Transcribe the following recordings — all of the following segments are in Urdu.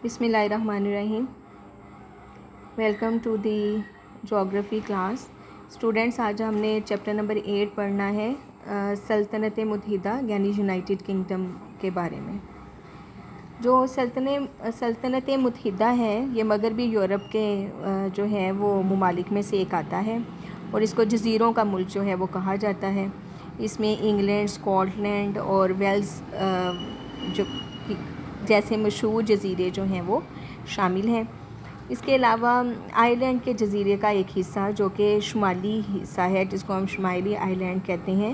بسم اللہ الرحمن الرحیم. ویلکم ٹو دی جغرافی کلاس. اسٹوڈینٹس، آج ہم نے چیپٹر نمبر 8 پڑھنا ہے سلطنت متحدہ یعنی یونائٹڈ کنگڈم کے بارے میں. جو سلطنت متحدہ ہے یہ مغربی یورپ کے جو ہے وہ ممالک میں سے ایک آتا ہے اور اس کو جزیروں کا ملک جو ہے وہ کہا جاتا ہے. اس میں انگلینڈ، اسکاٹ لینڈ اور ویلز جو جیسے مشہور جزیرے جو ہیں وہ شامل ہیں. اس کے علاوہ آئرلینڈ کے جزیرے کا ایک حصہ جو کہ شمالی حصہ ہے جس کو ہم شمالی آئرلینڈ کہتے ہیں،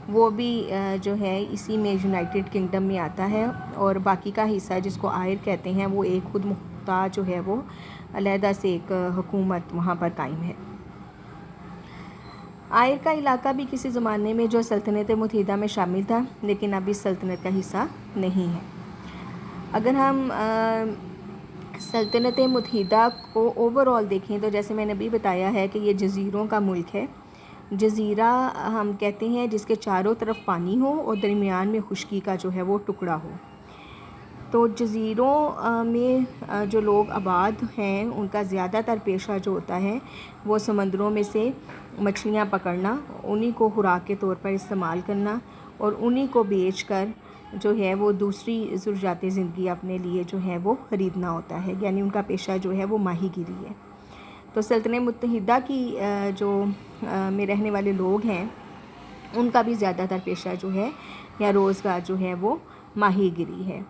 وہ بھی جو ہے اسی میں یونائٹڈ کنگڈم میں آتا ہے، اور باقی کا حصہ جس کو آئر کہتے ہیں وہ ایک خود مختار جو ہے وہ علیحدہ سے ایک حکومت وہاں پر قائم ہے. آئر کا علاقہ بھی کسی زمانے میں جو سلطنت متحدہ میں شامل تھا لیکن اب اس سلطنت کا حصہ نہیں ہے. اگر ہم سلطنت متحدہ کو اوور آل دیکھیں تو جیسے میں نے ابھی بتایا ہے کہ یہ جزیروں کا ملک ہے. جزیرہ ہم کہتے ہیں جس کے چاروں طرف پانی ہو اور درمیان میں خشکی کا جو ہے وہ ٹکڑا ہو. تو جزیروں میں جو لوگ آباد ہیں ان کا زیادہ تر پیشہ جو ہوتا ہے وہ سمندروں میں سے مچھلیاں پکڑنا، انہی کو خوراک کے طور پر استعمال کرنا اور انہی کو بیچ کر جو ہے وہ دوسری ضروریات زندگی اپنے لیے جو ہے وہ خریدنا ہوتا ہے، یعنی ان کا پیشہ جو ہے وہ ماہی گیری ہے. تو سلطنت متحدہ کی جو میں رہنے والے لوگ ہیں ان کا بھی زیادہ تر پیشہ جو ہے یا روزگار جو ہے وہ ماہی گیری ہے.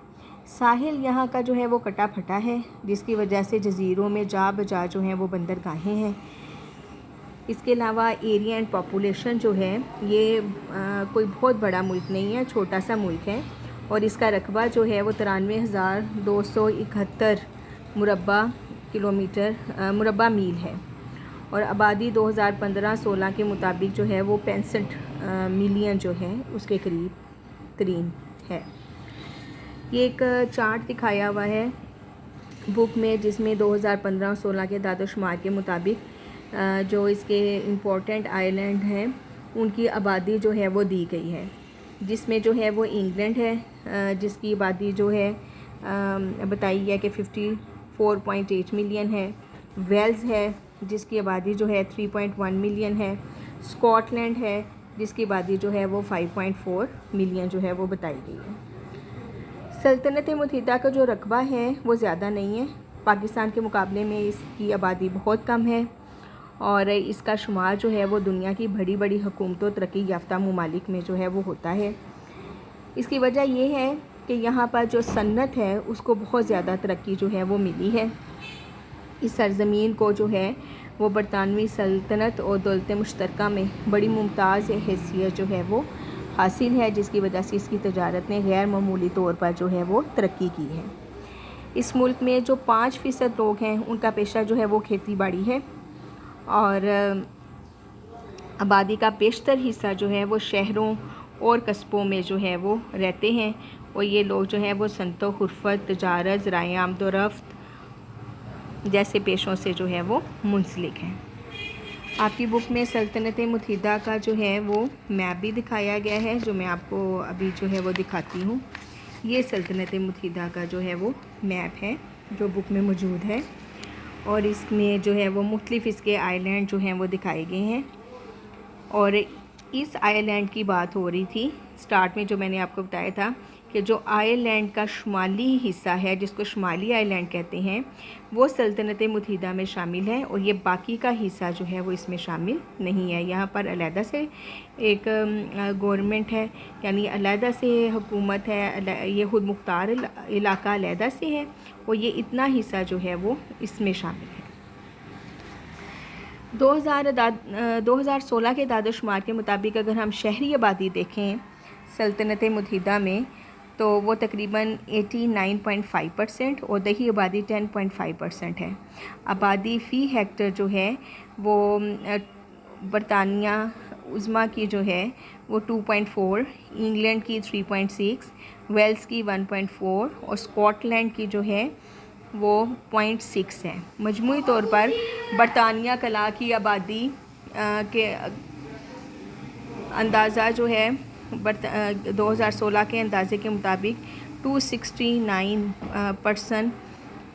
ساحل یہاں کا جو ہے وہ کٹا پھٹا ہے جس کی وجہ سے جزیروں میں جا بجا جو ہیں وہ بندرگاہیں ہیں. اس کے علاوہ ایریا اینڈ پاپولیشن جو ہے یہ کوئی بہت بڑا ملک نہیں ہے، چھوٹا سا ملک ہے، اور اس کا رقبہ جو ہے وہ 93,271 مربع میل ہے، اور آبادی 2015-16 کے مطابق جو ہے وہ 65 ملین جو ہے اس کے قریب ترین ہے. یہ ایک چارٹ دکھایا ہوا ہے بک میں جس میں 2015-16 کے اعداد و شمار کے مطابق جو اس کے امپورٹنٹ آئلینڈ ہیں ان کی آبادی جو ہے وہ دی گئی ہے، جس میں جو ہے وہ انگلینڈ ہے جس کی آبادی جو ہے بتائی ہے کہ 54.8 ملین ہے. ویلز ہے جس کی آبادی جو ہے 3.1 ملین ہے. اسکاٹ لینڈ ہے جس کی آبادی جو ہے وہ 5.4 ملین جو ہے وہ بتائی گئی ہے. سلطنت متحدہ کا جو رقبہ ہے وہ زیادہ نہیں ہے، پاکستان کے مقابلے میں اس کی آبادی بہت کم ہے، اور اس کا شمار جو ہے وہ دنیا کی بڑی بڑی حکومتوں ترقی یافتہ ممالک میں جو ہے وہ ہوتا ہے. اس کی وجہ یہ ہے کہ یہاں پر جو صنعت ہے اس کو بہت زیادہ ترقی جو ہے وہ ملی ہے. اس سرزمین کو جو ہے وہ برطانوی سلطنت اور دولت مشترکہ میں بڑی ممتاز حیثیت جو ہے وہ حاصل ہے، جس کی وجہ سے اس کی تجارت نے غیر معمولی طور پر جو ہے وہ ترقی کی ہے. اس ملک میں جو 5% لوگ ہیں ان کا پیشہ جو ہے وہ کھیتی باڑی ہے، اور آبادی کا بیشتر حصہ جو ہے وہ شہروں اور قصبوں میں جو ہے وہ رہتے ہیں، اور یہ لوگ جو ہیں وہ صنعت و حرفت، تجارت، ذرائع آمد و رفت جیسے پیشوں سے جو ہے وہ منسلک ہیں. آپ کی بک میں سلطنت متحدہ کا جو ہے وہ میپ بھی دکھایا گیا ہے جو میں آپ کو ابھی جو ہے وہ دکھاتی ہوں. یہ سلطنت متحدہ کا جو ہے وہ میپ ہے جو بک میں موجود ہے، اور اس میں جو ہے وہ مختلف اس کے آئلینڈ جو ہیں وہ دکھائے گئے ہیں. اور اس آئرلینڈ کی بات ہو رہی تھی سٹارٹ میں جو میں نے آپ کو بتایا تھا کہ جو آئرلینڈ کا شمالی حصہ ہے جس کو شمالی آئرلینڈ کہتے ہیں وہ سلطنت متحدہ میں شامل ہے، اور یہ باقی کا حصہ جو ہے وہ اس میں شامل نہیں ہے. یہاں پر علیحدہ سے ایک گورنمنٹ ہے، یعنی علیحدہ سے حکومت ہے، یہ خود مختار علاقہ علیحدہ سے ہے، اور یہ اتنا حصہ جو ہے وہ اس میں شامل ہے. 2016 کے اعداد و شمار کے مطابق اگر ہم شہری آبادی دیکھیں سلطنت متحدہ میں تو وہ تقریباً 89.5% اور دیہی آبادی 10.5% ہے. آبادی فی ہیکٹر جو ہے وہ برطانیہ عظمیٰ کی جو ہے وہ 2.4، انگلینڈ کی 3.6، ویلز کی 1.4 اور اسکاٹ لینڈ کی جو ہے وہ 0.6 ہے. مجموعی طور پر برطانیہ کلا کی آبادی کے اندازہ جو ہے 2016 کے اندازے کے مطابق 269 پرسن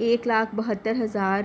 1,72,000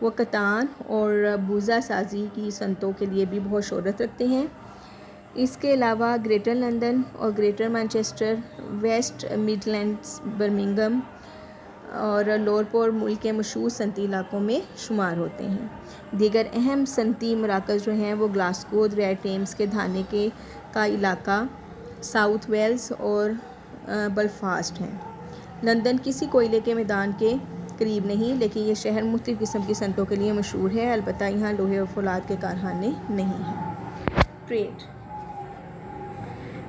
وہ کتان اور بوزا سازی کی صنعتوں کے لیے بھی بہت شہرت رکھتے ہیں۔ اس کے علاوہ گریٹر لندن اور greater Manchester, waste Midlands, Birmingham اور لورپور ملک کے مشہور صنعتی علاقوں میں شمار ہوتے ہیں۔ دیگر اہم صنعتی مراکز جو ہیں وہ گلاسگو، دریائے ٹیمز کے دھانے کا علاقہ، ساؤتھ ویلز اور بلفاسٹ ہیں۔ لندن کسی کوئلے کے میدان کے قریب نہیں، لیکن یہ شہر مختلف قسم کی صنعتوں کے لیے مشہور ہے، البتہ یہاں لوہے اور فولاد کے کارخانے نہیں ہیں۔ ٹریڈ،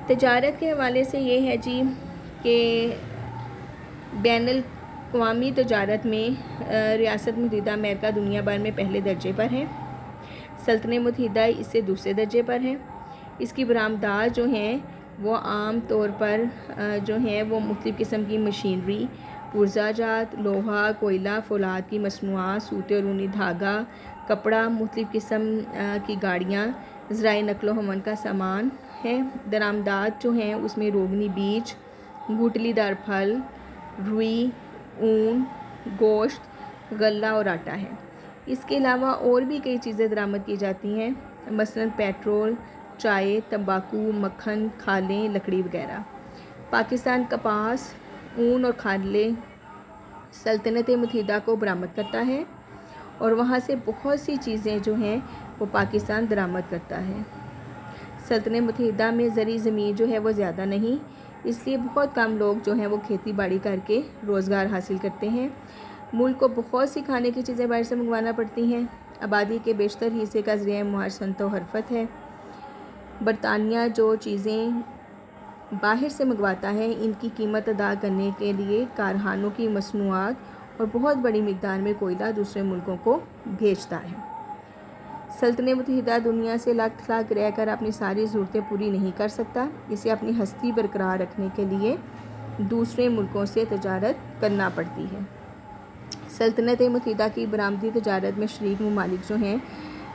تجارت کے حوالے سے یہ ہے جی کہ بین الاقوامی تجارت میں ریاست متحدہ امریکہ دنیا بھر میں پہلے درجے پر ہے، سلطنت متحدہ اس سے دوسرے درجے پر ہے۔ اس کی برآمدات جو ہیں وہ عام طور پر جو ہیں وہ مختلف قسم کی مشینری، پرزہ جات، لوہا، کوئلہ، فولاد کی مصنوعات، سوتے اور اونی دھاگا، کپڑا، مختلف قسم کی گاڑیاں، ذرائع نقل و حمل کا سامان ہے۔ درآمدات جو ہیں اس میں روغنی بیج، گوٹلی دار پھل، روئی، اون، گوشت، غلہ اور آٹا ہے۔ اس کے علاوہ اور بھی کئی چیزیں درآمد کی جاتی ہیں، مثلاً پیٹرول، چائے، تمباکو، مکھن، کھالیں، لکڑی وغیرہ۔ پاکستان کپاس، اون اور کھالیں سلطنت متحدہ کو برآمد کرتا ہے اور وہاں سے بہت سی چیزیں جو ہیں وہ پاکستان درآمد کرتا ہے۔ سلطنت متحدہ میں زرعی زمین جو ہے وہ زیادہ نہیں، اس لیے بہت کم لوگ جو ہیں وہ کھیتی باڑی کر کے روزگار حاصل کرتے ہیں۔ ملک کو بہت سی کھانے کی چیزیں باہر سے منگوانا پڑتی ہیں۔ آبادی کے بیشتر حصے کا ذریعہ معاش صنعت و حرفت ہے۔ برطانیہ جو چیزیں باہر سے منگواتا ہے ان کی قیمت ادا کرنے کے لیے کارخانوں کی مصنوعات اور بہت بڑی مقدار میں کوئلہ دوسرے ملکوں کو بھیجتا ہے۔ سلطنت متحدہ دنیا سے الگ تھلگ رہ کر اپنی ساری ضرورتیں پوری نہیں کر سکتا، اسے اپنی ہستی برقرار رکھنے کے لیے دوسرے ملکوں سے تجارت کرنا پڑتی ہے۔ سلطنت متحدہ کی برآمدی تجارت میں شریک ممالک جو ہیں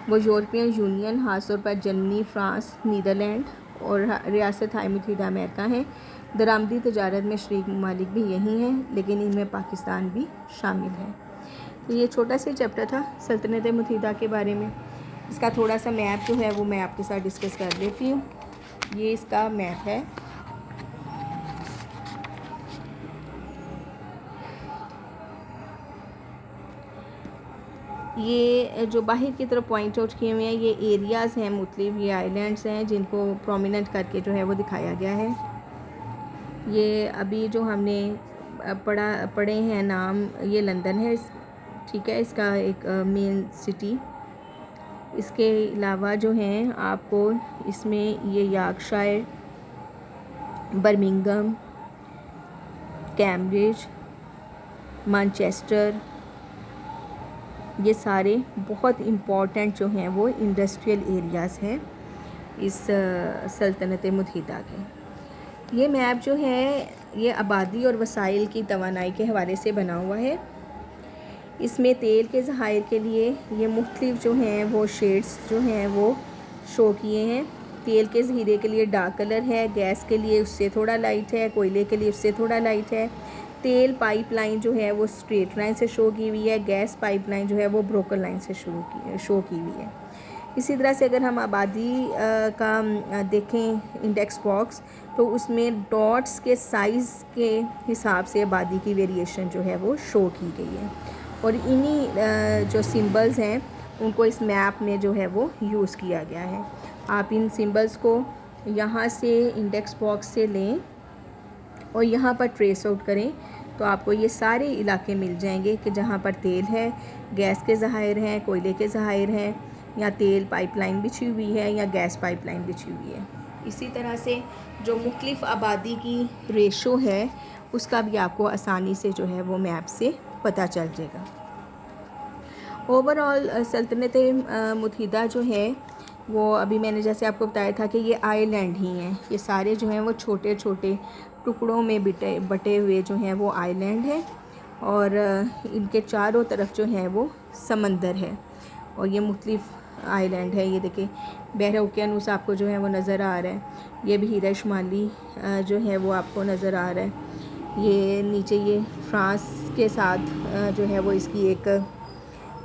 وہ یورپین یونین، خاص طور پر جرمنی، فرانس، نیدرلینڈ اور ریاستہائے متحدہ امریکہ ہیں۔ درآمدی تجارت میں شریک ممالک بھی یہی ہیں، لیکن ان میں پاکستان بھی شامل ہے۔ تو یہ چھوٹا سا چیپٹر تھا سلطنت متحدہ کے بارے میں۔ اس کا تھوڑا سا میپ جو ہے وہ میں آپ کے ساتھ ڈسکس کر لیتی ہوں۔ یہ اس کا میپ ہے۔ یہ جو باہر کی طرف پوائنٹ آؤٹ کیے ہوئے ہیں یہ ایریاز ہیں مختلف، یہ آئی لینڈس ہیں جن کو پرومیننٹ کر کے جو ہے وہ دکھایا گیا ہے۔ یہ ابھی جو ہم نے پڑھے ہیں نام، یہ لندن ہے، ٹھیک ہے، اس کا ایک مین سٹی۔ اس کے علاوہ جو ہیں آپ کو اس میں یہ یارکشائر، برمنگھم، کیمبرج، مانچسٹر، یہ سارے بہت امپورٹنٹ جو ہیں وہ انڈسٹریل ایریاز ہیں اس سلطنت متحدہ کے۔ یہ میپ جو ہے یہ آبادی اور وسائل کی توانائی کے حوالے سے بنا ہوا ہے۔ اس میں تیل کے ذخائر کے لیے یہ مختلف جو ہیں وہ شیڈز جو ہیں وہ شو کیے ہیں۔ تیل کے ذخیرے کے لیے ڈارک کلر ہے، گیس کے لیے اس سے تھوڑا لائٹ ہے، کوئلے کے لیے اس سے تھوڑا لائٹ ہے۔ تیل پائپ لائن جو ہے وہ اسٹریٹ لائن سے شو کی ہوئی ہے، گیس پائپ لائن جو ہے وہ بروکن لائن سے شو کی ہوئی ہے۔ اسی طرح سے اگر ہم آبادی کا دیکھیں انڈیکس باکس تو اس میں ڈاٹس کے سائز کے حساب سے آبادی کی ویریشن جو ہے وہ شو کی گئی ہے، اور انہی جو سمبلز ہیں ان کو اس میپ میں جو ہے وہ یوز کیا گیا ہے۔ آپ ان سمبلز کو یہاں سے انڈیکس باکس سے لیں اور یہاں پر ٹریس آؤٹ کریں تو آپ کو یہ سارے علاقے مل جائیں گے کہ جہاں پر تیل ہے، گیس کے ذخائر ہیں، کوئلے کے ذخائر ہیں، یا تیل پائپ لائن بچھی ہوئی ہے یا گیس پائپ لائن بچھی ہوئی ہے۔ اسی طرح سے جو مختلف آبادی کی ریشو ہے اس کا بھی آپ کو آسانی سے جو ہے وہ میپ سے پتہ چل جائے گا۔ اوورآل سلطنت متحدہ جو ہے وہ ابھی میں نے جیسے آپ کو بتایا تھا کہ یہ آئی لینڈ ہی ہیں، یہ سارے جو ہیں وہ چھوٹے چھوٹے ٹکڑوں میں بٹے ہوئے جو ہیں وہ آئی لینڈ ہیں، اور ان کے چاروں طرف جو ہے وہ سمندر ہے، اور یہ مختلف آئی لینڈ ہے۔ یہ دیکھیں بحر اوقیانوس آپ کو جو ہے وہ نظر آ رہا ہے، یہ بحیرہ شمالی جو ہے وہ آپ کو نظر آ رہا ہے۔ یہ نیچے یہ فرانس کے ساتھ جو ہے وہ اس کی ایک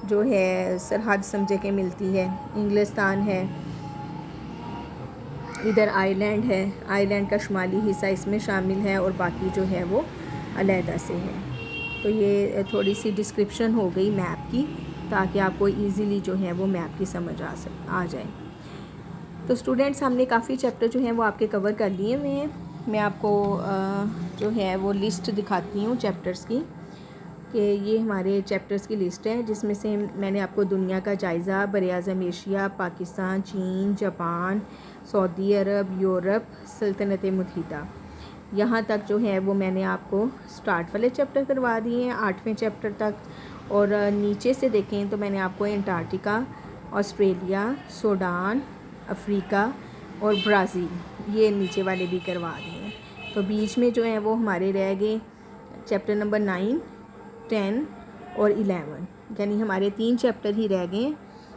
جو ہے سرحد سمجھے کہ ملتی ہے، انگلستان ہے، ادھر آئی لینڈ ہے، آئی لینڈ کا شمالی حصہ اس میں شامل ہے اور باقی جو ہے وہ علیحدہ سے ہے۔ تو یہ تھوڑی سی ڈسکرپشن ہو گئی میپ کی، تاکہ آپ کو ایزیلی جو ہے وہ میپ کی سمجھ آ جائے۔ تو اسٹوڈنٹس ہم نے کافی چیپٹر جو ہیں وہ آپ کے کور کر لیے ہوئے ہیں۔ میں آپ کو جو ہے وہ لسٹ دکھاتی ہوں چیپٹرز کی، کہ یہ ہمارے چیپٹرز کی لسٹ ہے، جس میں سے میں نے آپ کو دنیا کا جائزہ، براعظم ایشیا، پاکستان، چین، جاپان، سعودی عرب، یورپ، سلطنت متحدہ، یہاں تک جو ہے وہ میں نے آپ کو سٹارٹ والے چیپٹر کروا دیے ہیں 8ویں چیپٹر تک، اور نیچے سے دیکھیں تو میں نے آپ کو انٹارکٹیکا، آسٹریلیا، سوڈان، افریقہ اور برازیل یہ نیچے والے بھی کروا دیے ہیں۔ تو بیچ میں جو ہیں وہ ہمارے رہ گئے چیپٹر نمبر 9، 10 اور 11، یعنی ہمارے 3 چیپٹر ہی رہ گئے ہیں،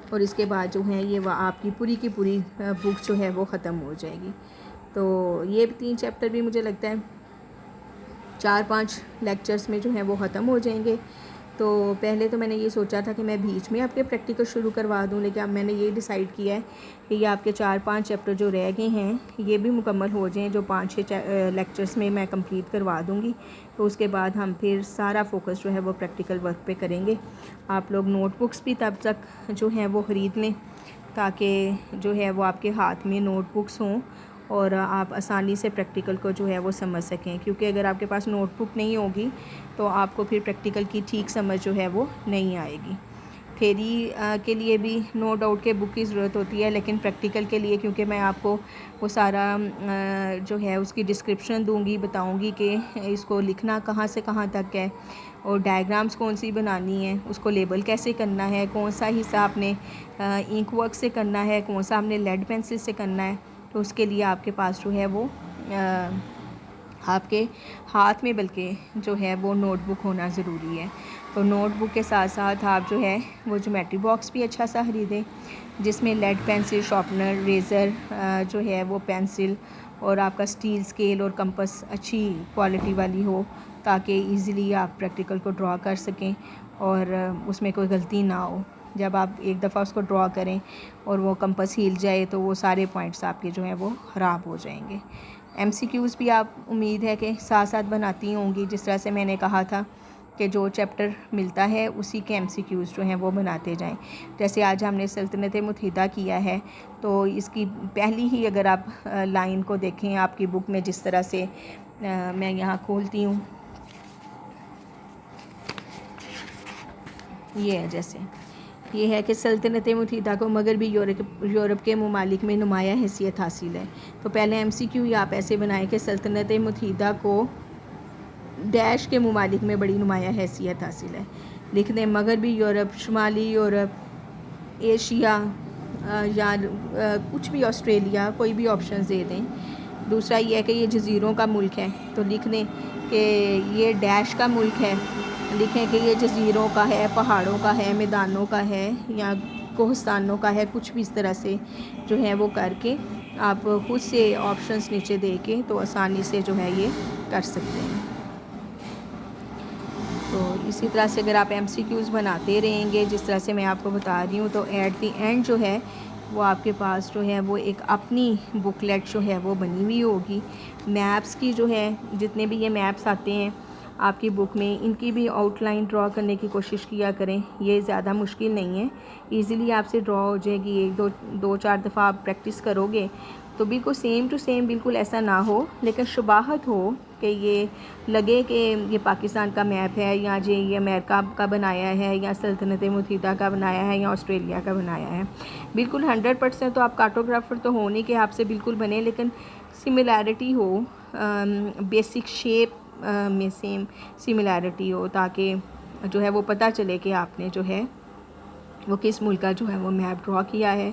اور اس کے بعد جو ہیں یہ آپ کی پوری کی پوری بک جو ہے وہ ختم ہو جائے گی۔ تو یہ 3 چیپٹر بھی مجھے لگتا ہے 4-5 لیکچرز میں جو ہیں وہ ختم ہو جائیں گے۔ تو پہلے تو میں نے یہ سوچا تھا کہ میں بیچ میں آپ کے پریکٹیکل شروع کروا دوں، لیکن اب میں نے یہ ڈیسائیڈ کیا ہے کہ یہ آپ کے 4-5 چیپٹر جو رہ گئے ہیں یہ بھی مکمل ہو جائیں، جو 5-6 لیکچرز میں میں کمپلیٹ کروا دوں گی۔ تو اس کے بعد ہم پھر سارا فوکس جو ہے وہ پریکٹیکل ورک پہ کریں گے۔ آپ لوگ نوٹ بکس بھی تب تک جو ہیں وہ خرید لیں، تاکہ جو ہے وہ آپ کے ہاتھ میں نوٹ بکس ہوں اور آپ آسانی سے پریکٹیکل کو جو ہے وہ سمجھ سکیں، کیونکہ اگر آپ کے پاس نوٹ بک نہیں ہوگی تو آپ کو پھر پریکٹیکل کی ٹھیک سمجھ جو ہے وہ نہیں آئے گی۔ تھیری کے لیے بھی نو ڈاؤٹ کہ بک کی ضرورت ہوتی ہے، لیکن پریکٹیکل کے لیے کیونکہ میں آپ کو وہ سارا جو ہے اس کی ڈسکرپشن دوں گی، بتاؤں گی کہ اس کو لکھنا کہاں سے کہاں تک ہے، اور ڈائیگرامز کون سی بنانی ہے، اس کو لیبل کیسے کرنا ہے، کون سا حصہ آپ نے انک ورک سے کرنا ہے، کون سا آپ نے لیڈ پینسل سے کرنا ہے، تو اس کے لیے آپ کے پاس جو ہے وہ آپ کے ہاتھ میں بلکہ جو ہے وہ نوٹ بک ہونا ضروری ہے۔ تو نوٹ بک کے ساتھ ساتھ آپ جو ہے وہ جیومیٹری باکس بھی اچھا سا خریدیں، جس میں لیڈ پینسل، شارپنر، ریزر جو ہے وہ پینسل، اور آپ کا اسٹیل اسکیل اور کمپس اچھی کوالٹی والی ہو، تاکہ ایزیلی آپ پریکٹیکل کو ڈرا کر سکیں اور اس میں کوئی غلطی نہ ہو۔ جب آپ ایک دفعہ اس کو ڈرا کریں اور وہ کمپس ہل جائے تو وہ سارے پوائنٹس آپ کے جو ہیں وہ خراب ہو جائیں گے۔ ایم سی کیوز بھی آپ امید ہے کہ ساتھ ساتھ بناتی ہوں گی، جس طرح سے میں نے کہا تھا کہ جو چیپٹر ملتا ہے اسی کے ایم سی کیوز جو ہیں وہ بناتے جائیں۔ جیسے آج ہم نے سلطنت متحدہ کیا ہے، تو اس کی پہلی ہی اگر آپ لائن کو دیکھیں آپ کی بک میں، جس طرح سے میں یہاں کھولتی ہوں، یہ ہے، جیسے یہ ہے کہ سلطنت متحدہ کو مغربی یورپ کے ممالک میں نمایاں حیثیت حاصل ہے۔ تو پہلے ایم سی کیو آپ ایسے بنائیں کہ سلطنت متحدہ کو ڈیش کے ممالک میں بڑی نمایاں حیثیت حاصل ہے، لکھ دیں مغربی یورپ، شمالی یورپ، ایشیا، یا کچھ بھی، آسٹریلیا، کوئی بھی آپشنز دے دیں۔ دوسرا یہ ہے کہ یہ جزیروں کا ملک ہے، تو لکھ دیں کہ یہ ڈیش کا ملک ہے، لکھیں کہ یہ جزیروں کا ہے، پہاڑوں کا ہے، میدانوں کا ہے، یا کوہستانوں کا ہے، کچھ بھی اس طرح سے جو ہے وہ کر کے آپ خود سے آپشنز نیچے دے کے تو آسانی سے جو ہے یہ کر سکتے ہیں۔ تو اسی طرح سے اگر آپ ایم سی کیوز بناتے رہیں گے جس طرح سے میں آپ کو بتا رہی ہوں، تو ایٹ دی اینڈ جو ہے وہ آپ کے پاس جو ہے وہ ایک اپنی بکلیٹ جو ہے وہ بنی ہوئی ہوگی۔ میپس کی جو ہے، جتنے بھی یہ میپس آتے ہیں آپ کی بک میں، ان کی بھی آؤٹ لائن ڈرا کرنے کی کوشش کیا کریں، یہ زیادہ مشکل نہیں ہے، ایزیلی آپ سے ڈرا ہو جائے گی۔ 2-4 دفعہ آپ پریکٹس کرو گے تو بالکل سیم ٹو سیم، بالکل ایسا نہ ہو لیکن شباہت ہو کہ یہ لگے کہ یہ پاکستان کا میپ ہے، یا جی یہ امریکہ کا بنایا ہے، یا سلطنت متحدہ کا بنایا ہے، یا آسٹریلیا کا بنایا ہے۔ بالکل 100% تو آپ کارٹوگرافر تو ہو نہیں کہ آپ سے بالکل بنے، لیکن سملیرٹی ہو، بیسک شیپ میں سیم سملیرٹی ہو، تاکہ جو ہے وہ پتہ چلے کہ آپ نے جو ہے وہ کس ملک کا جو ہے وہ میپ ڈرا کیا ہے۔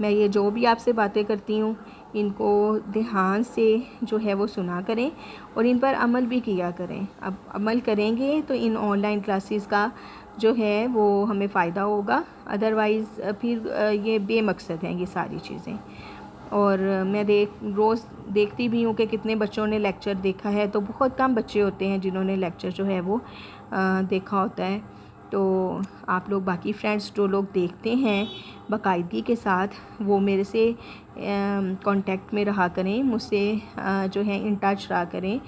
میں یہ جو بھی آپ سے باتیں کرتی ہوں ان کو دھیان سے جو ہے وہ سنا کریں اور ان پر عمل بھی کیا کریں۔ اب عمل کریں گے تو ان آن لائن کلاسز کا جو ہے وہ ہمیں فائدہ ہوگا، ادروائز پھر یہ بے مقصد ہیں یہ ساری چیزیں۔ اور میں روز دیکھتی بھی ہوں کہ کتنے بچوں نے لیکچر دیکھا ہے، تو بہت کم بچے ہوتے ہیں جنہوں نے لیکچر جو ہے وہ دیکھا ہوتا ہے۔ تو آپ لوگ باقی فرینڈس جو لوگ دیکھتے ہیں باقاعدگی کے ساتھ وہ میرے سے کانٹیکٹ میں رہا کریں، مجھ سے جو ہے ان ٹچ رہا کریں،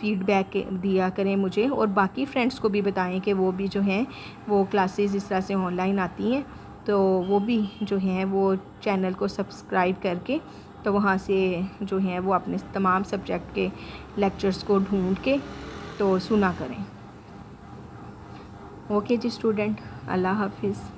فیڈ بیک دیا کریں مجھے، اور باقی فرینڈس کو بھی بتائیں کہ وہ بھی جو ہیں وہ کلاسز اس طرح سے آن لائن آتی ہیں تو وہ بھی جو ہیں وہ چینل کو سبسکرائب کر کے تو وہاں سے جو ہیں وہ اپنے تمام سبجیکٹ کے لیکچرز کو ڈھونڈ کے تو سنا کریں۔ اوکے جی اسٹوڈنٹ، اللہ حافظ۔